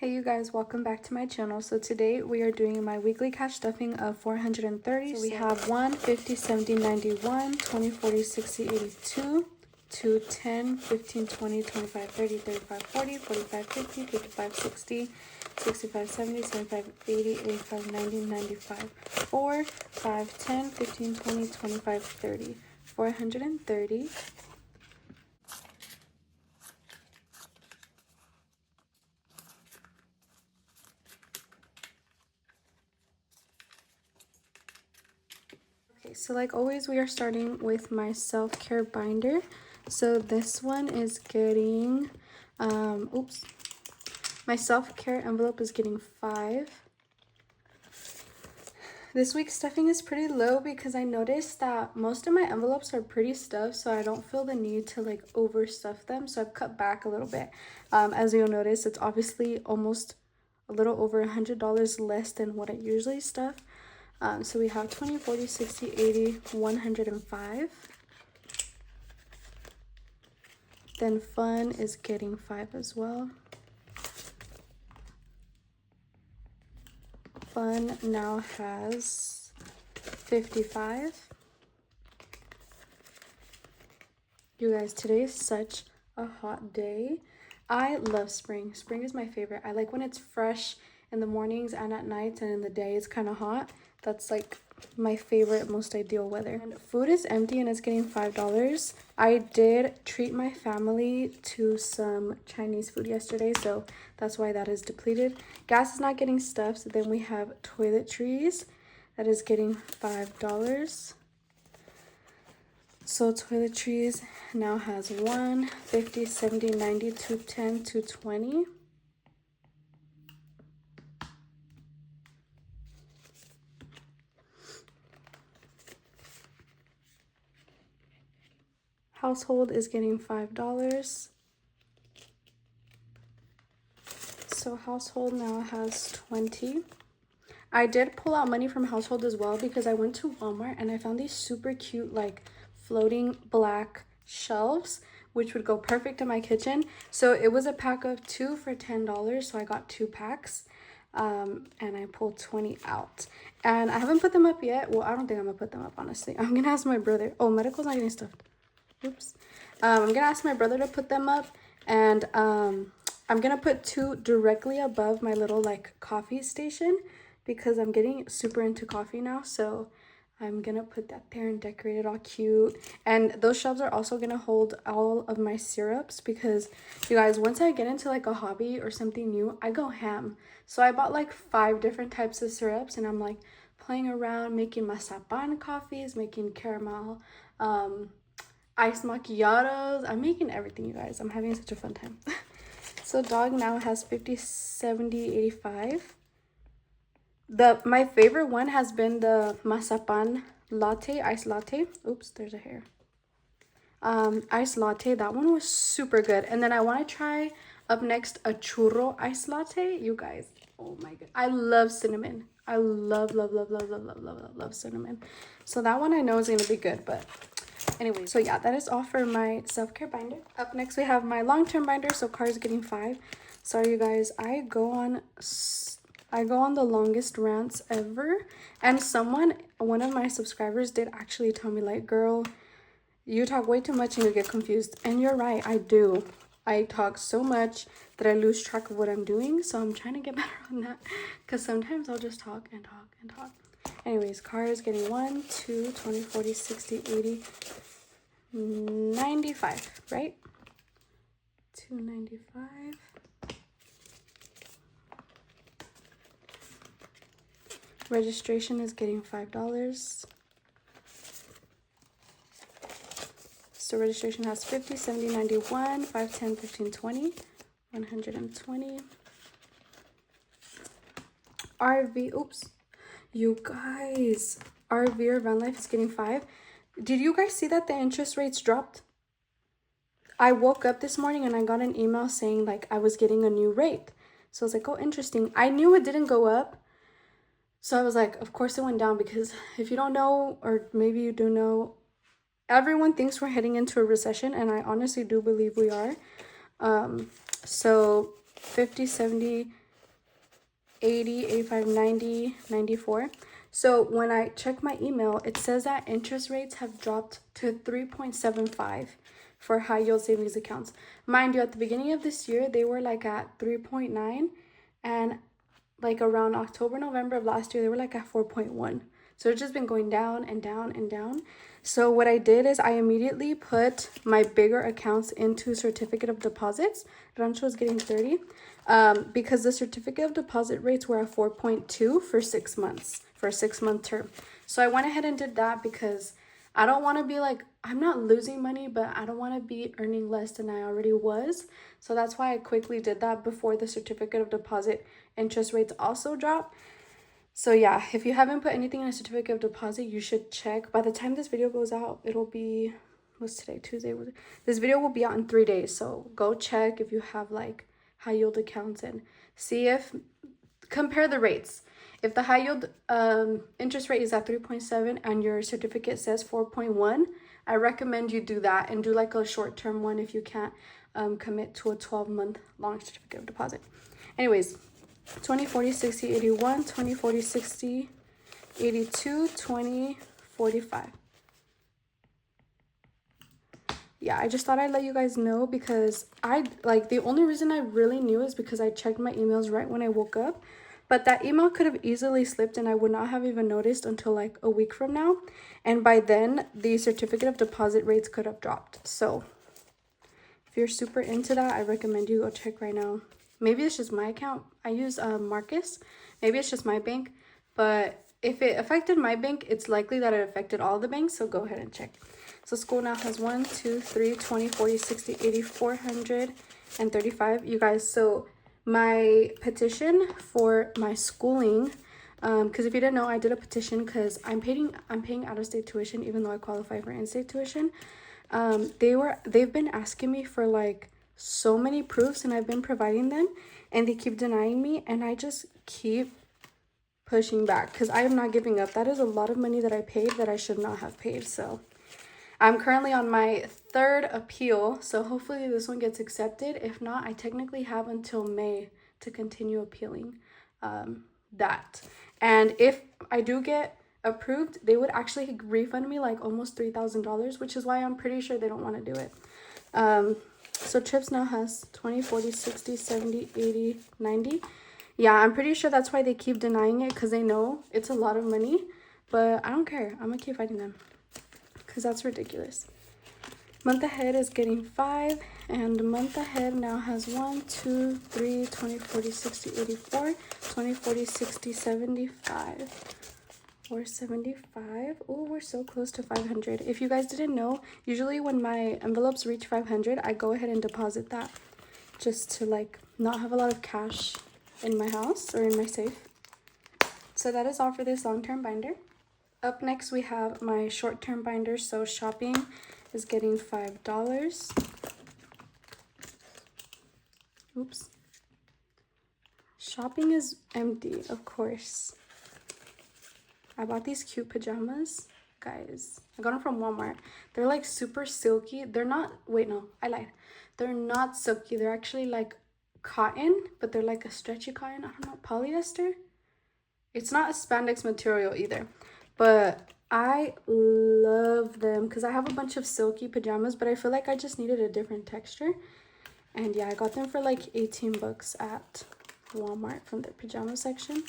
Hey you guys, welcome back to my channel. So today we are doing my weekly cash stuffing of 430. So we have 1, 50, 70, 91, 20, 40, 60, 82, 2, 10, 15, 20, 25, 30, 35, 40, 45, 50, 55, 60, 65, 70, 75, 80, 85, 90, 95, 4, 5, 10, 15, 20, 25, 30, 430. Okay, so like always, we are starting with my self-care binder. So this one is getting, my self-care envelope is getting 5. This week's stuffing is pretty low because I noticed that most of my envelopes are pretty stuffed, so I don't feel the need to like overstuff them. So I've cut back a little bit. As you'll notice, it's obviously almost a little over $100 less than what I usually stuff. So we have 20, 40, 60, 80, 105. Then fun is getting 5 as well. Fun now has 55. You guys, today is such a hot day. I love spring. Spring is my favorite. I like when it's fresh in the mornings and at night, and in the day it's kind of hot. That's like my favorite, most ideal weather. And food is empty and it's getting $5. I did treat my family to some Chinese food yesterday, so that's why that is depleted. Gas is not getting stuffed. So then we have toiletries. That is getting $5. So toiletries now has 1, 50, 70, 90, 210, 220. Household is getting $5. So household now has 20. I did pull out money from household as well because I went to Walmart and I found these super cute like floating black shelves which would go perfect in my kitchen. So it was a pack of 2 for $10, so I got 2 packs. And I pulled 20 out. And I haven't put them up yet. Well, I don't think I'm gonna put them up, honestly. I'm gonna ask my brother. Oh, medical's not getting stuffed. Oops. I'm gonna ask my brother to put them up, and I'm gonna put 2 directly above my little like coffee station because I'm getting super into coffee now. So I'm gonna put that there and decorate it all cute. And those shelves are also gonna hold all of my syrups because you guys, once I get into like a hobby or something new, I go ham. So I bought like 5 different types of syrups and I'm like playing around, making masapan coffees, making caramel iced macchiatos. I'm making everything, you guys. I'm having such a fun time. So dog now has 50, 70, 85. My favorite one has been the masapan latte, iced latte. Oops, there's a hair. Iced latte, that one was super good. And then I want to try up next a churro iced latte. You guys, oh my god, I love cinnamon. I love cinnamon. So that one I know is gonna be good. But anyway, so yeah, that is all for my self-care binder. Up next we have my long-term binder. So cars getting 5. Sorry you guys, I go on the longest rants ever, and one of my subscribers did actually tell me like, girl, you talk way too much and you get confused. And you're right, I do. I talk so much that I lose track of what I'm doing, so I'm trying to get better on that because sometimes I'll just talk and talk and talk. Anyways, cars getting 1, 2, 20, 40, 60, 80, 95, right? 295. Registration is getting $5. So registration has 50, 70, 91, 5, 10, 15, 20, 120. RV, oops. You guys, RV or van life is getting 5. Did you guys see that the interest rates dropped? I woke up this morning and I got an email saying like I was getting a new rate. So I was like, oh, interesting. I knew it didn't go up. So I was like, of course it went down, because if you don't know, or maybe you do know, everyone thinks we're heading into a recession, and I honestly do believe we are. So 50, 70, 80, 85, 90, 94. So when I check my email, it says that interest rates have dropped to 3.75 for high yield savings accounts. Mind you, at the beginning of this year, they were like at 3.9, and like around October, November of last year, they were like at 4.1. So it's just been going down and down and down. So what I did is I immediately put my bigger accounts into certificate of deposits. Rancho was getting 30 because the certificate of deposit rates were at 4.2 for 6 months, for a 6-month term. So I went ahead and did that because I don't want to be like, I'm not losing money, but I don't want to be earning less than I already was. So that's why I quickly did that before the certificate of deposit interest rates also drop. So yeah, if you haven't put anything in a certificate of deposit, you should check. By the time this video goes out, it'll be, what's today, Tuesday? This video will be out in 3 days. So go check if you have like high yield accounts and see if, compare the rates. If the high yield interest rate is at 3.7 and your certificate says 4.1, I recommend you do that and do like a short-term one if you can't commit to a 12-month long certificate of deposit. Anyways, 20, 40, 60, 81, 20, 40, 60, 82, 20, 45. Yeah, I just thought I'd let you guys know because the only reason I really knew is because I checked my emails right when I woke up. But that email could have easily slipped and I would not have even noticed until like a week from now. And by then, the certificate of deposit rates could have dropped. So if you're super into that, I recommend you go check right now. Maybe it's just my account. I use Marcus. Maybe it's just my bank. But if it affected my bank, it's likely that it affected all the banks. So go ahead and check. So school now has 1, 2, 3, 20, 40, 60, 80, 435. You guys, so my petition for my schooling, because if you didn't know, I did a petition because I'm paying out-of-state tuition even though I qualify for in-state tuition. They've been asking me for like so many proofs and I've been providing them and they keep denying me, and I just keep pushing back because I am not giving up. That is a lot of money that I paid that I should not have paid. So I'm currently on my 3rd appeal, so hopefully this one gets accepted. If not, I technically have until May to continue appealing that. And if I do get approved, they would actually refund me like almost $3,000, which is why I'm pretty sure they don't want to do it. So TRIPS now has 20, 40, 60, 70, 80, 90. Yeah, I'm pretty sure that's why they keep denying it, because they know it's a lot of money. But I don't care. I'm going to keep fighting them because that's ridiculous. Month ahead is getting 5, and month ahead now has 1, 2, 3, 20, 40, 60, 84, 20, 40, 60, 75. Or 75. Oh, we're so close to 500. If you guys didn't know, usually when my envelopes reach 500, I go ahead and deposit that just to like not have a lot of cash in my house or in my safe. So that is all for this long-term binder. Up next, we have my short-term binder. So shopping is getting $5. Oops. Shopping is empty, of course. I bought these cute pajamas, guys. I got them from Walmart. They're like super silky. They're not, wait, no, I lied. They're not silky. They're actually like cotton, but they're like a stretchy cotton. I don't know, polyester. It's not a spandex material either, but I love them because I have a bunch of silky pajamas, but I feel like I just needed a different texture. And yeah, I got them for like 18 bucks at Walmart from the pajama section.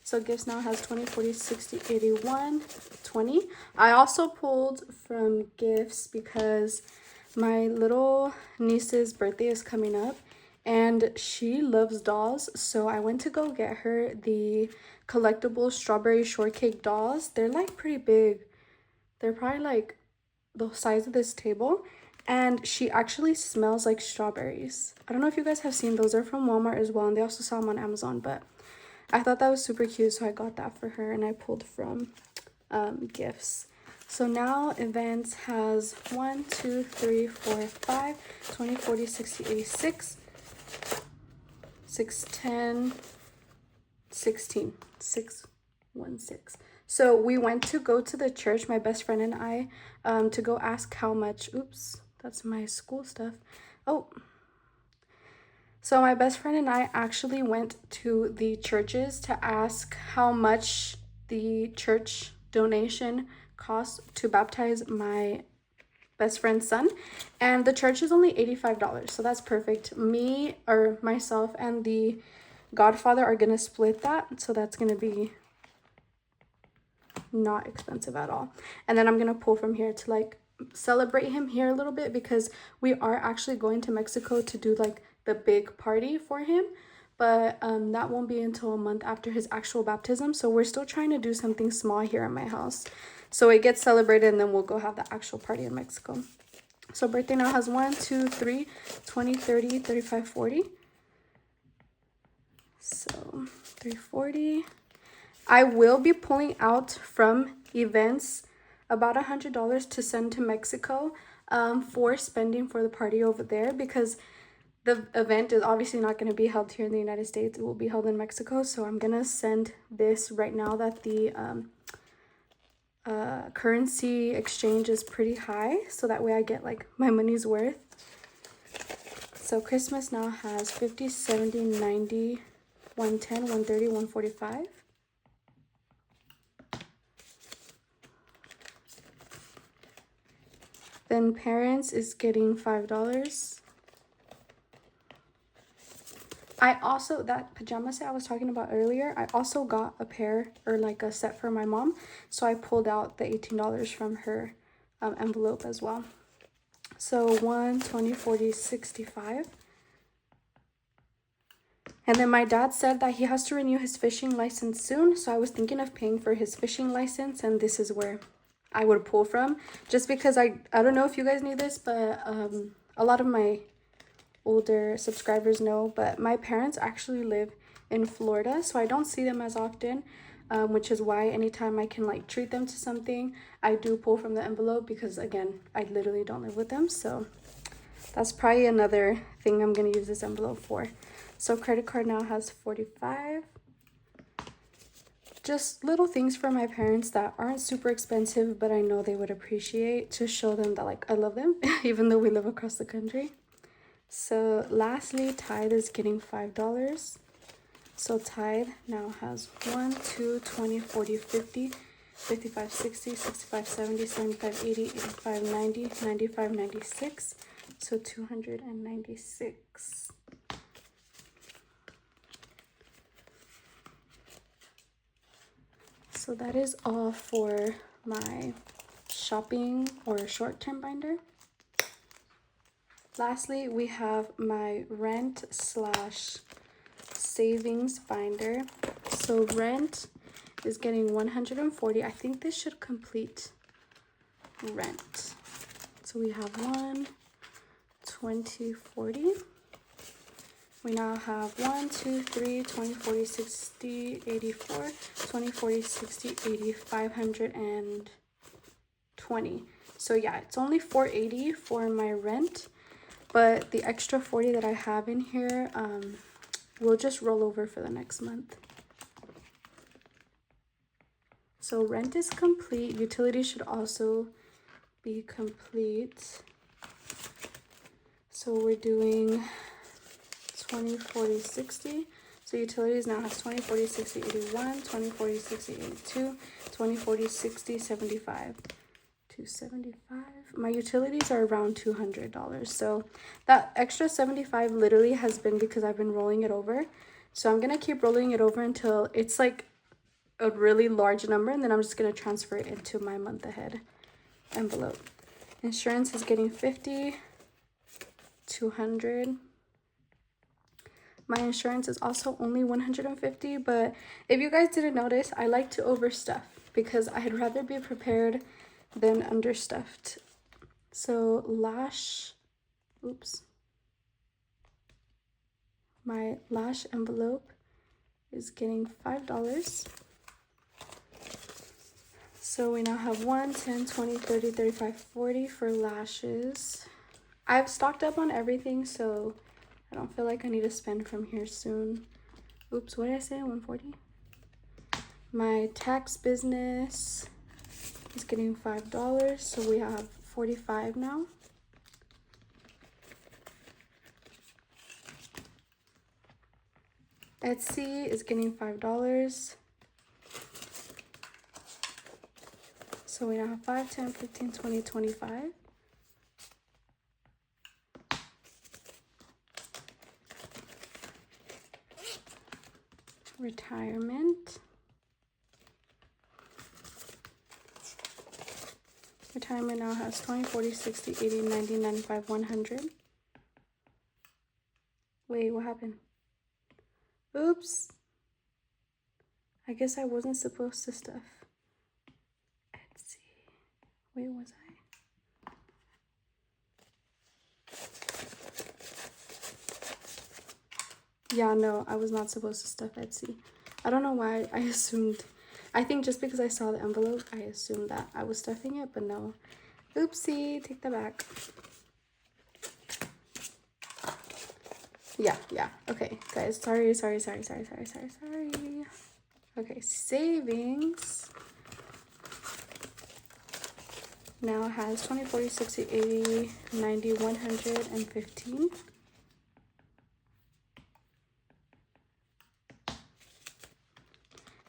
So gifts now has 20, 40, 60, 81, 20. I also pulled from gifts because my little niece's birthday is coming up and she loves dolls. So I went to go get her the collectible strawberry shortcake dolls. They're like pretty big. They're probably like the size of this table. And she actually smells like strawberries. I don't know if you guys have seen those. They're from Walmart as well. And they also sell them on Amazon, but I thought that was super cute, so I got that for her, and I pulled from gifts. So now events has 1, 2, 3, 4, 5, 20, 40, 60, 86, 6, 10, 16, 6, 1, 6. So we went to go to the church, my best friend and I, to go ask how much, oops, that's my school stuff. Oh. So my best friend and I actually went to the churches to ask how much the church donation costs to baptize my best friend's son, and the church is only $85, so that's perfect. Me or myself and the godfather are gonna split that, so that's gonna be not expensive at all. And then I'm gonna pull from here to like celebrate him here a little bit, because we are actually going to Mexico to do like the big party for him, but that won't be until a month after his actual baptism. So we're still trying to do something small here at my house, so it gets celebrated and then we'll go have the actual party in Mexico. So birthday now has 1, 2, 3, 20, 30, 35, 40. So 340. I will be pulling out from events about $100 to send to Mexico for spending for the party over there, because the event is obviously not going to be held here in the United States. It will be held in Mexico. So I'm going to send this right now that the currency exchange is pretty high, so that way I get like my money's worth. So Christmas now has 50, 70, 90, 110, 130, 145. Then parents is getting $5. I also, that pajama set I was talking about earlier, I also got a pair or like a set for my mom. So I pulled out the $18 from her envelope as well. So 1, 20, 40, 65. And then my dad said that he has to renew his fishing license soon. So I was thinking of paying for his fishing license, and this is where I would pull from. Just because I don't know if you guys knew this, but a lot of my older subscribers know, but my parents actually live in Florida, so I don't see them as often, which is why anytime I can like treat them to something, I do pull from the envelope, because again, I literally don't live with them. So that's probably another thing I'm going to use this envelope for. So credit card now has 45. Just little things for my parents that aren't super expensive, but I know they would appreciate, to show them that like I love them even though we live across the country. So lastly, Tithe is getting $5. So Tithe now has 1, 2, 20, 40, 50, 55, 60, 65, 70, 75, 80, 85, 90, 95, 96. So 296. So that is all for my shopping or short-term binder. Lastly, we have my rent slash savings binder. So rent is getting 140. I think this should complete rent. So we have 1, 20, 40. We now have 1, 2, 3, 20, 40, 60, 84, 20, 40, 60, 80, 520. So yeah, it's only 480 for my rent. But the extra 40 that I have in here will just roll over for the next month. So rent is complete. Utilities should also be complete. So we're doing 20, 40, 60. So utilities now has 20, 40, 60, 81, 20, 40, 60, 82, 20, 40, 60, 75. 275. My utilities are around $200, so that extra 75 literally has been because I've been rolling it over. So I'm gonna keep rolling it over until it's like a really large number, and then I'm just gonna transfer it into my month ahead envelope. Insurance is getting 50, 200. My insurance is also only 150, but if you guys didn't notice, I like to overstuff because I'd rather be prepared than understuffed. So lash, oops, my lash envelope is getting $5. So we now have 1, 10, 20, 30, 35, 40 for lashes. I've stocked up on everything, so I don't feel like I need to spend from here soon. Oops, what did I say? 140. My tax business is getting $5, so we have 45 now. Etsy is getting $5. So we now have 5, 10, 15, 20, 25. Retirement. Retirement now has 20, 40, 60, 80, 90, 95, 100. Wait, what happened? Oops. I guess I wasn't supposed to stuff. Etsy. Wait, was I? Yeah, no, I was not supposed to stuff Etsy. I don't know why I assumed. I think just because I saw the envelope, I assumed that I was stuffing it, but no. Oopsie, take that back. Yeah. Okay, guys, sorry. Okay, savings now has 20, 40, 60, 80, 90, 115.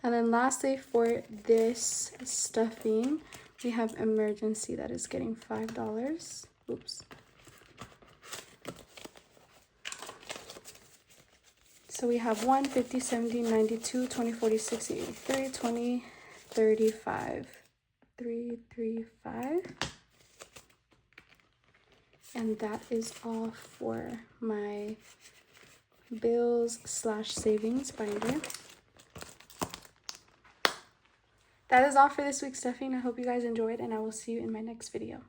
And then lastly, for this stuffing, we have emergency that is getting $5. Oops. So we have 1, 50, 70, 92, 20, 40, 60, 83, 20, 35. 335. And that is all for my bills / savings binder. That is all for this week's stuffing. I hope you guys enjoyed, and I will see you in my next video.